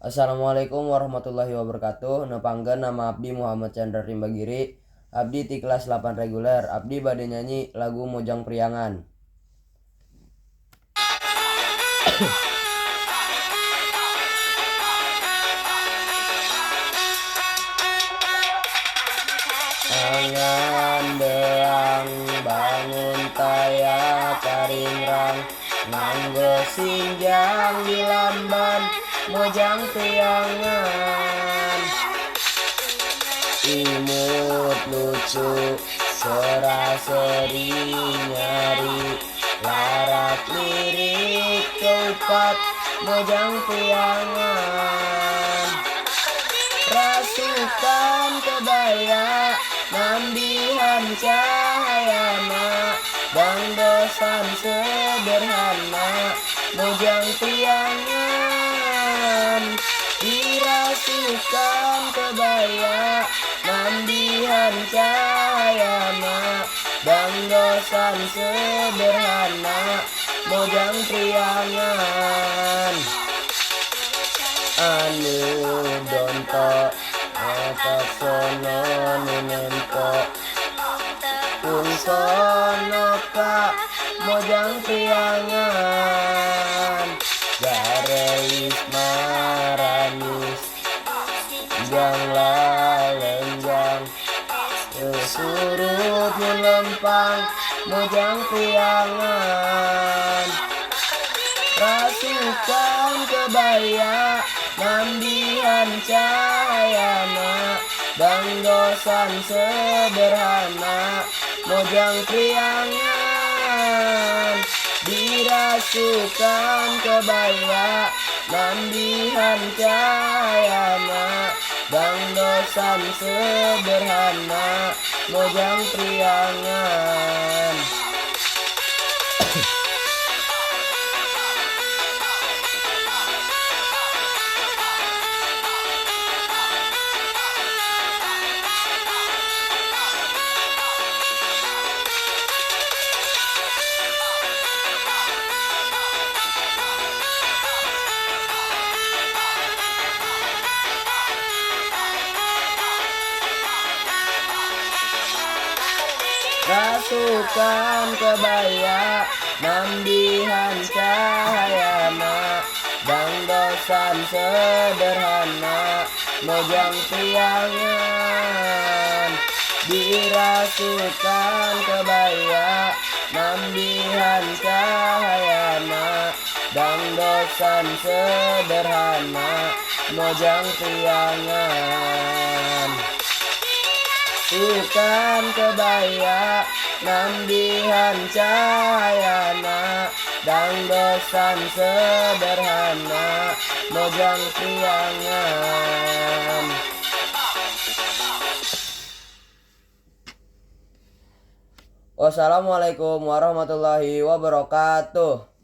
Assalamualaikum warahmatullahi wabarakatuh. Nepangkeun nama abdi Muhammad Chandra Rimbagiri. Abdi ti kelas 8 reguler. Abdi bade nyanyi lagu Mojang Priangan. Angan beang bangun taya caringrang, nganggo sinjang di lamban Mojang Priangan. Imut lucu seraseri nyari, larak lirik keupat Mojang Priangan. Rasukan kebaya nambihan cahayana, dangdosan sederhana Mojang Priangan. Dirasukan kebaya nambihan cahayana, dangdosan sederhana Mojang Priangan. Anu donto atak sono nunento, pungsono ka Mojang Priangan. Garelis maranis jang lalenjang, surut lempang Mojang Priangan. Rasukan kebaya nambihan cahayana, dangdosan sederhana Mojang Priangan. Dirasukan kebaya nambihan cahayana, dangdosan sederhana Mojang Priangan. Rasukan kebaya nambihan cahayana, dangdosan sederhana Mojang Priangan. Dirasukan kebaya nambihan cahayana, dangdosan sederhana Mojang Priangan. Rasukan kebaya nambihan cahayana, dangdosan sederhana Mojang Priangan. Wassalamualaikum warahmatullahi wabarakatuh.